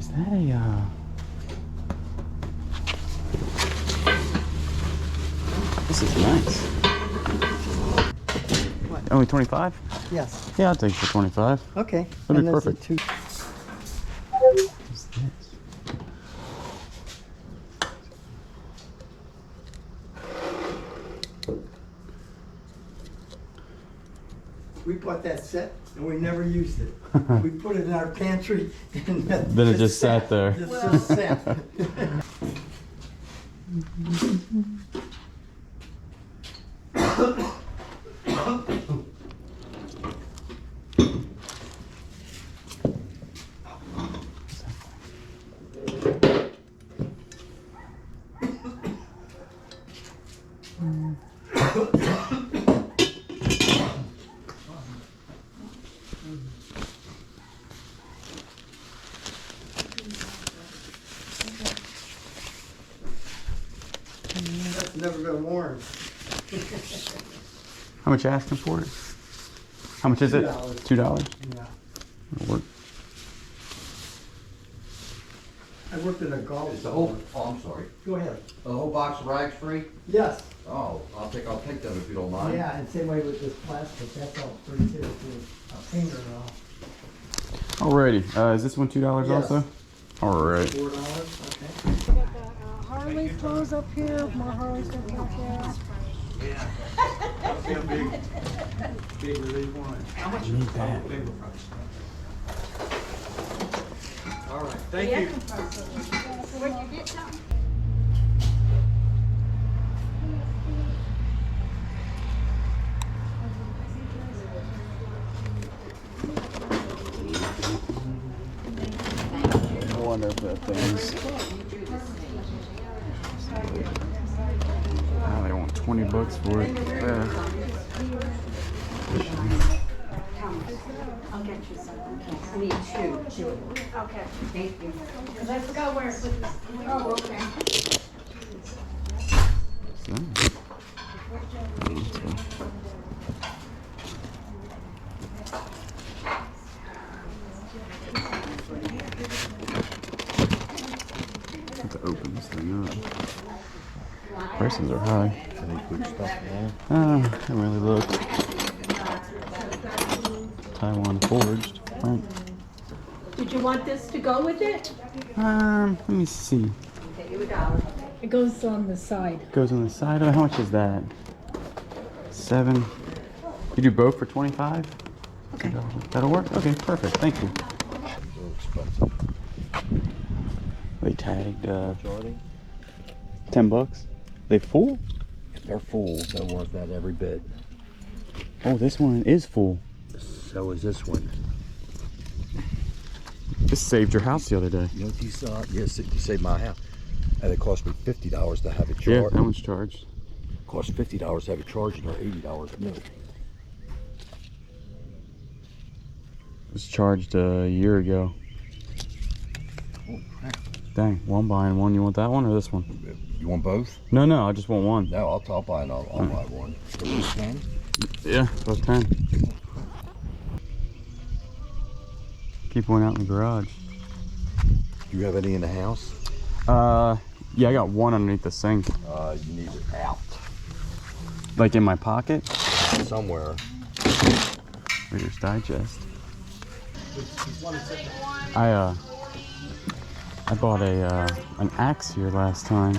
Is that a, this is nice. What? Only 25? Yes. Yeah, I'll take it for 25. Okay. That'd be perfect. What's this? We bought that set and we never used it. We put it in our pantry and Then it just sat there. Just sat. That's never been worn. How much you asking for it? How much is it? $2. Yeah. That'll work. I worked at a golf. Is the whole, oh, I'm sorry. Go ahead. The whole box of rags free? Yes. Oh, I'll take them if you don't mind. Yeah, and same way with this plastic. That's all free too. A painter and all. Alrighty. Is this one $2 Yes. also? Alright. $4. Okay. We got the Harley clothes up here. More Harleys don't be up there. Yeah. That'll be a big relief on it. How much? Need that. Big price. All right, thank you. Where'd you get something? I wonder if that thing's... Oh, they want 20 bucks for it. Yeah. I'll get you some. I need two. Okay. Thank you. Because I forgot where I put this. Oh, okay. Have to open this thing up. Prices are high. Any good stuff now? I haven't really looked. Taiwan forged. Right. Did you want this to go with it? Let me see. Get you $1. It goes on the side. Goes on the side of it. How much is that? 7. You do both for 25? Okay. That'll work? Okay, perfect. Thank you. They tagged Jordy? 10 bucks. They full? If they're full, they're worth that every bit. Oh, this one is full. So is this one. This saved your house the other day. You know what you saw? Yes, you saved my house. And it cost me $50 to have it Yeah, charged. that one's charged. It cost $50 to have it charged or $80 new. It was charged a year ago. Oh, crap. Dang, well, I'm buying one. You want that one or this one? You want both? No, I just want one. No, I'll buy another. I'll buy one. For you 10? Yeah, both 10. Keep one out in the garage. Do you have any in the house? Yeah, I got one underneath the sink. You need it out. Like in my pocket? Somewhere. Reader's Digest. I bought an axe here last time.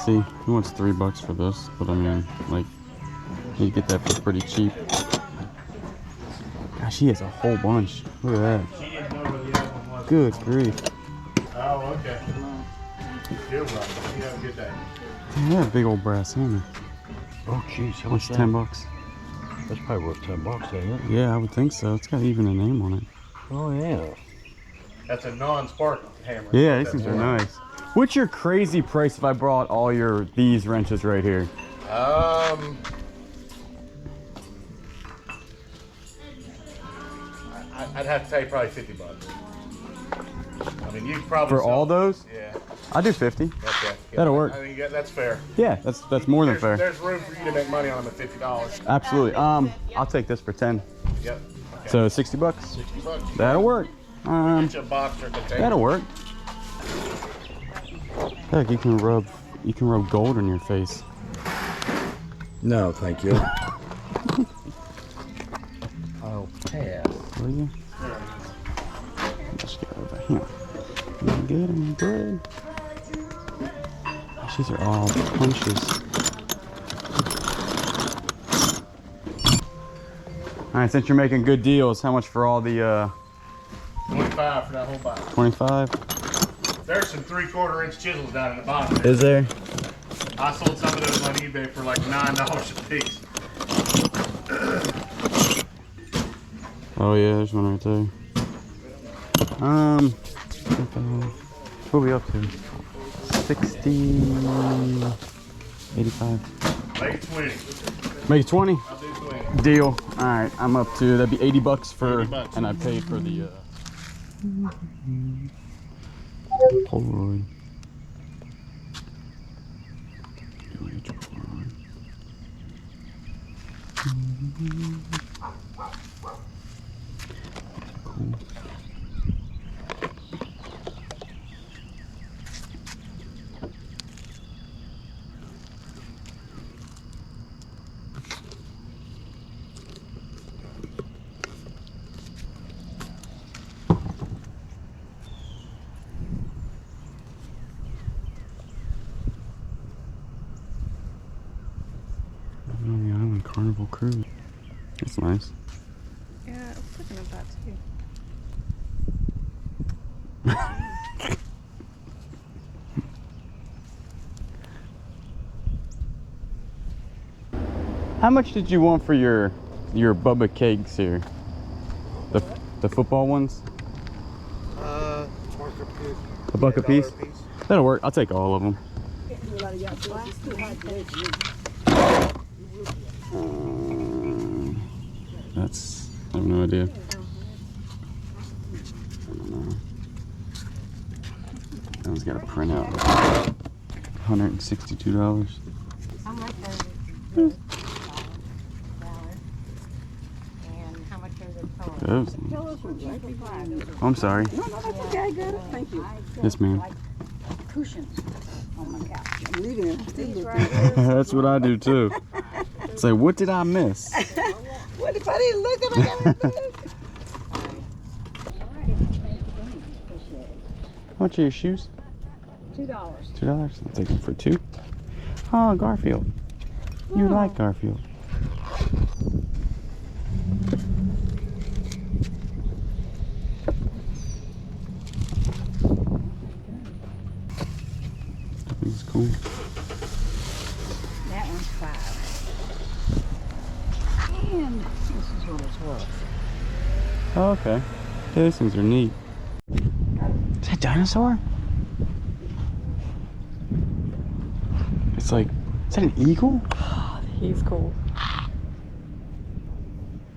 See, he wants $3 for this, but I mean, like, you get that for pretty cheap. Gosh, he has a whole bunch. Look at that. She didn't know where the other one was. Good grief. Oh, okay. You're right. You have a good day. Damn, that big old brass hammer. Oh, jeez. How What's much? 10 bucks? That's probably worth 10 bucks, ain't it? Yeah, I would think so. It's got even a name on it. Oh, yeah. That's a non-spark hammer. Yeah, these things are nice. What's your crazy price if I brought all these wrenches right here? I'd have to tell you probably $50. I mean, you probably For all those? Yeah. I'll do 50. Okay. Yeah, That'll work. I mean, yeah, that's fair. Yeah, that's more than fair. There's room for you to make money on them at $50. Absolutely. I'll take this for 10. Yep. Okay. So 60 bucks. 60 bucks. That'll work. Get you a box or container. That'll work. Heck, you can rub gold on your face. No, thank you. I'll pass. Will you? Let's get over here. I'm good, I'm good. These are all punches. Alright, since you're making good deals, how much for all the 25 for that whole box. 25? There's some 3/4 inch chisels down in the bottom there. Is there? I sold some of those on eBay for like $9 a piece. Oh yeah, there's one right there. What are we up to? 60, 85. Make it 20. Make it 20? I'll do 20. Deal. Alright, I'm up to, that'd be 80 bucks for, 80 bucks. and I paid for the, Polaroid. Polaroid. Cool. On the island Carnival Cruise. That's nice. Yeah, I was looking at that too. How much did you want for your Bubba cakes here? The football ones? A buck a piece? That'll work. I'll take all of them. That's, I have no idea. I don't know. That one's got a printout. $162. How much are Hmm. and how much are the colors? Those. Oh, I'm sorry. No, that's okay, I got it. Thank you. Yes, ma'am. Cushions on my couch. I'm leaving it. These right here. That's what I do too. It's like, what did I miss? What if I didn't look at it? How much are your shoes? $2. $2. I'll take them for 2. Oh, Garfield. You like Garfield. I think it's cool. That one's $5. And this is what it's worth. Oh, okay. Yeah, these things are neat. Is that a dinosaur? It's like, is that an eagle? He's cool.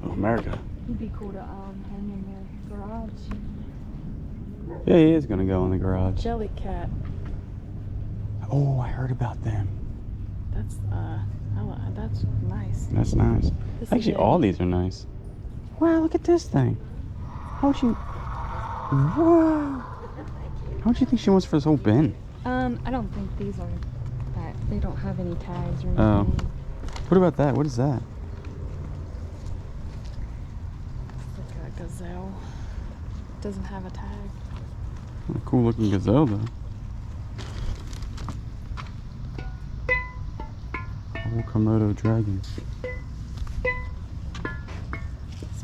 Oh, America. He'd be cool to hang in the garage. Yeah, he is gonna go in the garage. Jellycat. Oh, I heard about them. That's that's nice. That's nice. This is Actually, it. all these are nice. Wow, look at this thing. How'd you... Whoa! How much do you think she wants for this whole bin? I don't think these are that. They don't have any tags or anything. Oh. What about that? What is that? It's like a gazelle. It doesn't have a tag. A cool looking gazelle though. Old Komodo dragon.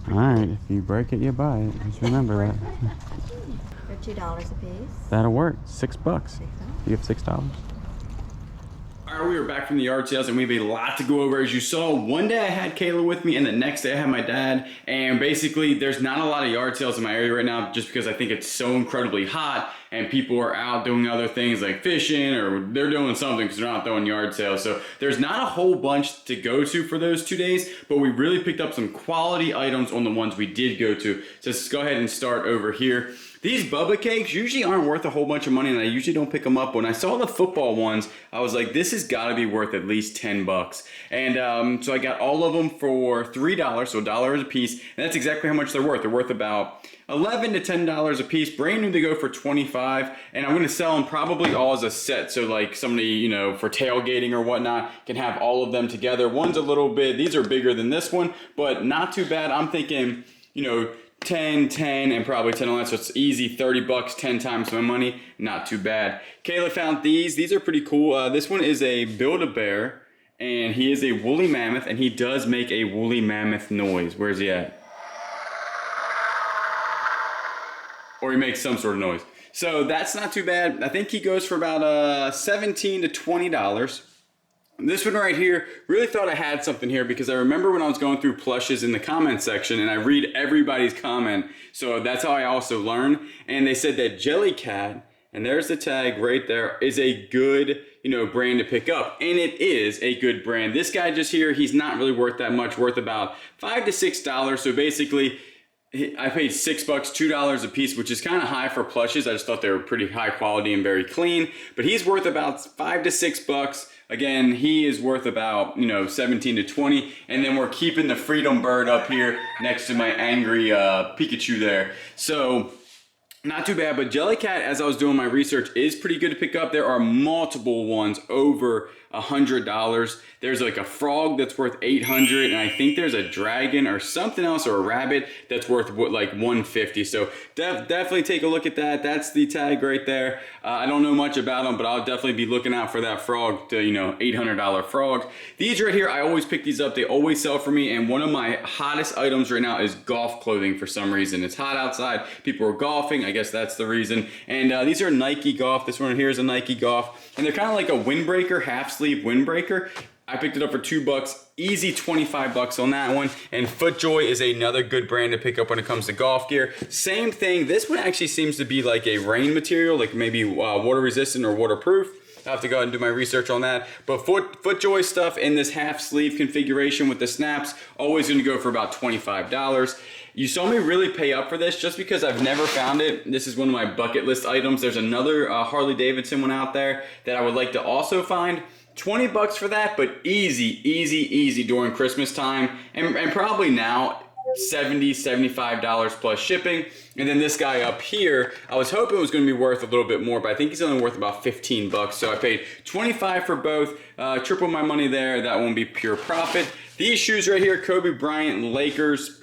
Alright, if you break it, you buy it. Just remember that. They're $2 a piece. That'll work. $6. You have $6. Alright, we were back from the yard sales and we have a lot to go over. As you saw, one day I had Kayla with me and the next day I had my dad. And basically, there's not a lot of yard sales in my area right now just because I think it's so incredibly hot and people are out doing other things like fishing or they're doing something because they're not throwing yard sales. So there's not a whole bunch to go to for those 2 days, but we really picked up some quality items on the ones we did go to. So let's go ahead and start over here. These Bubba cakes usually aren't worth a whole bunch of money, and I usually don't pick them up. When I saw the football ones, I was like, this has got to be worth at least 10 bucks. And so I got all of them for $3, so $1 a piece, and that's exactly how much they're worth. They're worth about $11 to $10 a piece. Brand new, they go for $25, and I'm going to sell them probably all as a set. So like somebody, you know, for tailgating or whatnot, can have all of them together. One's a little bit, these are bigger than this one, but not too bad. I'm thinking, you know, 10, 10, and probably 10 on that, so it's easy, 30 bucks, 10 times my money, not too bad. Kayla found these are pretty cool. This one is a Build-A-Bear, and he is a woolly mammoth, and he does make a woolly mammoth noise. Where's he at? Or he makes some sort of noise. So that's not too bad. I think he goes for about $17 to $20. This one right here, really thought I had something here because I remember when I was going through plushes in the comment section, and I read everybody's comment, so that's how I also learn. And they said that Jellycat, and there's the tag right there, is a good, you know, brand to pick up, and it is a good brand. This guy just here, he's not really worth that much, worth about $5 to $6. So basically, I paid $6, $2 a piece, which is kind of high for plushes. I just thought they were pretty high quality and very clean. But he's worth about $5 to $6. Again, he is worth about, you know, 17 to 20. And then we're keeping the Freedom Bird up here next to my angry Pikachu there. So not too bad. But Jellycat, as I was doing my research, is pretty good to pick up. There are multiple ones over $100. There's like a frog that's worth $800, and I think there's a dragon or something else, or a rabbit that's worth like $150. So definitely take a look at that. That's the tag right there. I don't know much about them, but I'll definitely be looking out for that frog, to, you know, $800 frog. These right here, I always pick these up. They always sell for me, and one of my hottest items right now is golf clothing. For some reason, it's hot outside. People are golfing. I guess that's the reason. And these are Nike Golf. This one here is a Nike Golf, and they're kind of like a windbreaker, half sleeve windbreaker. I picked it up for $2, easy 25 bucks on that one. And FootJoy is another good brand to pick up when it comes to golf gear. Same thing, this one actually seems to be like a rain material, like maybe water resistant or waterproof. I'll have to go ahead and do my research on that. But FootJoy stuff in this half sleeve configuration with the snaps, always gonna go for about $25. You saw me really pay up for this just because I've never found it. This is one of my bucket list items. There's another Harley Davidson one out there that I would like to also find. 20 bucks for that, but easy during Christmas time, and probably now $70, $75 plus shipping. And then this guy up here, I was hoping it was going to be worth a little bit more, but I think he's only worth about 15 bucks. So I paid 25 for both, triple my money there. That won't be pure profit. These shoes right here, Kobe Bryant, Lakers,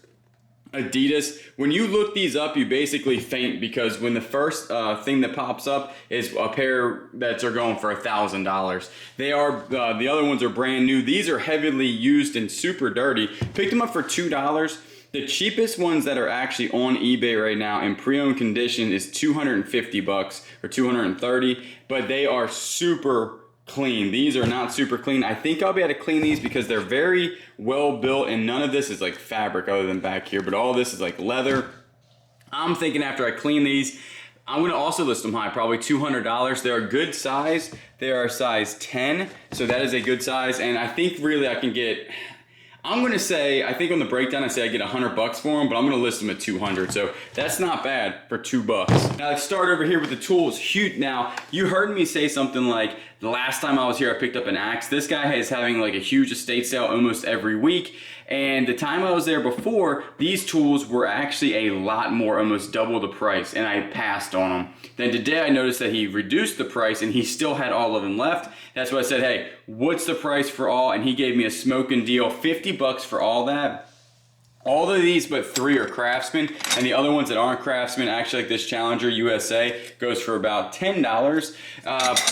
Adidas. When you look these up, you basically faint, because when the first thing that pops up is a pair that are going for $1,000. They are the other ones are brand new. These are heavily used and super dirty. Picked them up for $2. The cheapest ones that are actually on eBay right now in pre-owned condition is 250 bucks or 230, but they are super clean. These are not super clean. I think I'll be able to clean these because they're very well built, and none of this is like fabric other than back here, but all this is like leather. I'm thinking after I clean these, I'm going to also list them high, probably $200. They're a good size. They are size 10, so that is a good size, and I think really I can get, I'm going to say, I think on the breakdown I say I get $100 for them, but I'm going to list them at 200. So that's not bad for $2. Now let's start over here with the tools. Huge. Now you heard me say something like the last time I was here I picked up an axe. This guy is having like a huge estate sale almost every week. And the time I was there before, these tools were actually a lot more, almost double the price, and I passed on them. Then today I noticed that he reduced the price and he still had all of them left. That's why I said, hey, what's the price for all? And he gave me a smoking deal, 50 bucks for all that. All of these but 3 are Craftsman, and the other ones that aren't Craftsman, actually like this Challenger USA, goes for about $10.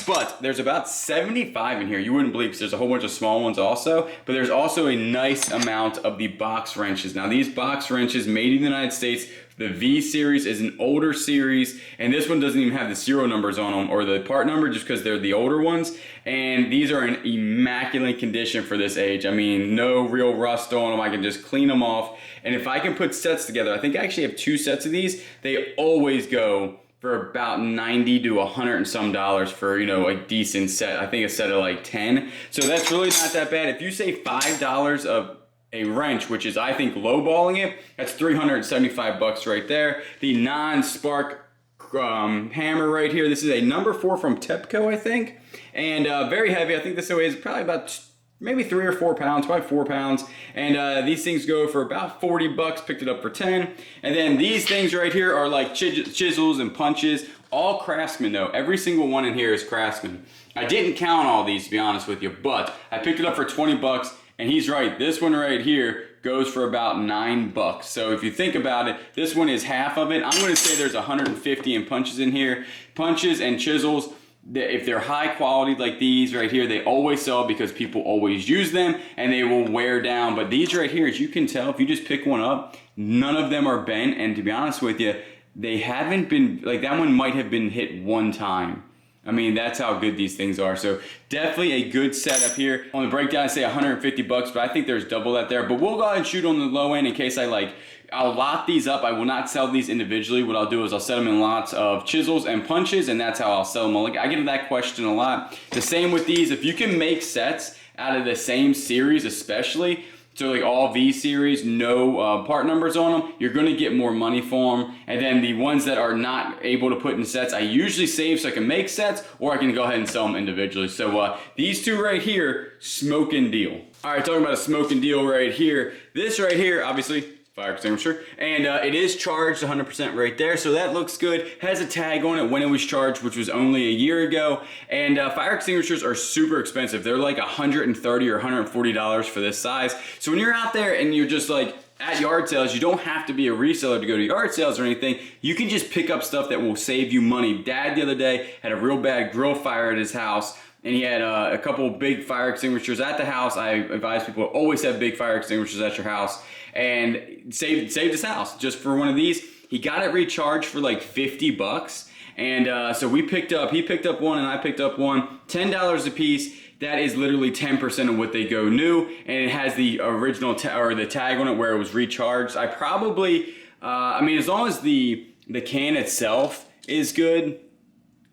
But there's about 75 in here. You wouldn't believe, because there's a whole bunch of small ones also, but there's also a nice amount of the box wrenches. Now these box wrenches made in the United States, the V series is an older series, and this one doesn't even have the serial numbers on them or the part number, just because they're the older ones. And these are in immaculate condition for this age. I mean, no real rust on them. I can just clean them off. And if I can put sets together, I think I actually have 2 sets of these. They always go for about $90 to $100 and some for, you know, a decent set. I think a set of like 10. So that's really not that bad. If you say $5 of a wrench, which is, I think, lowballing it, that's 375 bucks right there. The non-spark hammer right here. This is a number 4 from Tepco, I think, and very heavy. I think this weighs probably about maybe 3 or 4 pounds, probably 4 pounds. And these things go for about 40 bucks, picked it up for 10. And then these things right here are like chisels and punches, all Craftsman though. Every single one in here is Craftsman. I didn't count all these, to be honest with you, but I picked it up for 20 bucks, and he's right. This one right here goes for about 9 bucks. So if you think about it, this one is half of it. I'm gonna say there's 150 in punches in here. Punches and chisels, if they're high quality like these right here, they always sell because people always use them and they will wear down. But these right here, as you can tell, if you just pick one up, none of them are bent. And to be honest with you, they haven't been, like that one might have been hit one time. I mean, that's how good these things are. So definitely a good setup here. On the breakdown, I say 150 bucks, but I think there's double that there. But we'll go ahead and shoot on the low end in case I'll lot these up. I will not sell these individually. What I'll do is I'll set them in lots of chisels and punches, and that's how I'll sell them. I get that question a lot. The same with these. If you can make sets out of the same series, especially, so like all V series, no part numbers on them, you're gonna get more money for them. And then the ones that are not able to put in sets, I usually save so I can make sets, or I can go ahead and sell them individually. So these two right here, smoking deal. All right, talking about a smoking deal right here. This right here, obviously, fire extinguisher, and it is charged 100% right there, so that looks good. Has a tag on it when it was charged, which was only a year ago. And fire extinguishers are super expensive. They're like $130 or $140 for this size. So when you're out there and you're just like at yard sales, you don't have to be a reseller to go to yard sales or anything. You can just pick up stuff that will save you money. Dad the other day had a real bad grill fire at his house, and he had a couple big fire extinguishers at the house. I advise people always have big fire extinguishers at your house, and saved his house just for one of these. He got it recharged for like 50 bucks. And so he picked up one and I picked up one, $10 a piece. That is literally 10% of what they go new. And it has the original or the tag on it where it was recharged. I probably, I mean, as long as the can itself is good,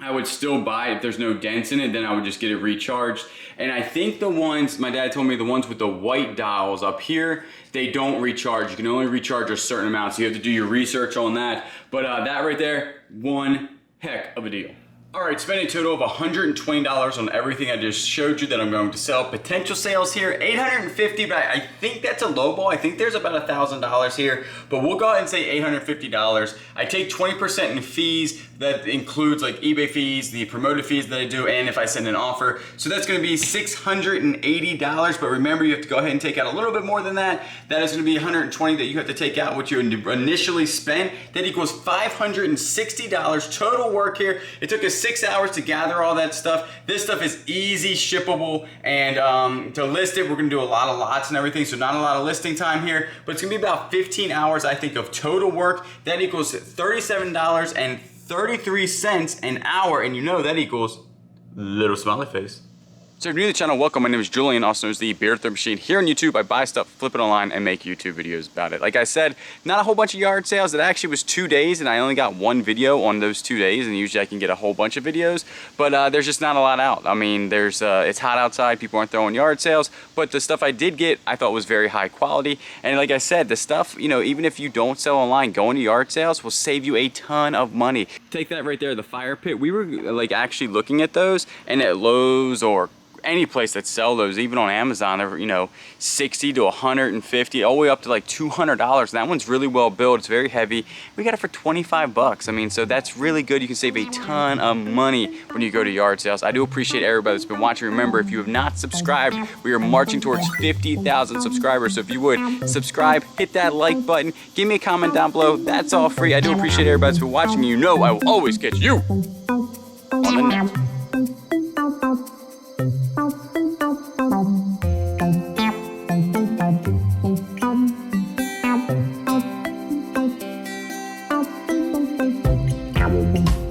I would still buy it. If there's no dents in it, then I would just get it recharged. And I think the ones, my dad told me, the ones with the white dials up here, they don't recharge. You can only recharge a certain amount, so you have to do your research on that. But that right there, one heck of a deal. All right, spent a total of $120 on everything I just showed you that I'm going to sell. Potential sales here, $850, but I think that's a low ball. I think there's about $1,000 here, but we'll go ahead and say $850. I take 20% in fees. That includes like eBay fees, the promoted fees that I do, and if I send an offer. So that's gonna be $680, but remember you have to go ahead and take out a little bit more than that. That is gonna be $120 that you have to take out what you initially spent. That equals $560 total work here. It took us 6 hours to gather all that stuff. This stuff is easy shippable, and to list it, we're gonna do a lot of lots and everything, so not a lot of listing time here, but it's gonna be about 15 hours, I think, of total work. That equals $37.33 an hour, and you know that equals little smiley face. So if you're new to the channel, welcome. My name is Julian, also known as the Bearded Thrift Machine. Here on YouTube, I buy stuff, flip it online, and make YouTube videos about it. Like I said, not a whole bunch of yard sales. It actually was 2 days, and I only got one video on those 2 days, and usually I can get a whole bunch of videos, but there's just not a lot out. I mean, it's hot outside, people aren't throwing yard sales, but the stuff I did get, I thought was very high quality. And like I said, the stuff, you know, even if you don't sell online, going to yard sales will save you a ton of money. Take that right there, the fire pit. We were like actually looking at those, and at Lowe's or any place that sell those, even on Amazon, they're, you know, 60 to 150, all the way up to like $200. And that one's really well built. It's very heavy. We got it for 25 bucks. I mean, so that's really good. You can save a ton of money when you go to yard sales. I do appreciate everybody that's been watching. Remember, if you have not subscribed, we are marching towards 50,000 subscribers. So if you would subscribe, hit that like button, give me a comment down below. That's all free. I do appreciate everybody that's been watching. You know I will always catch you on the next. Ow.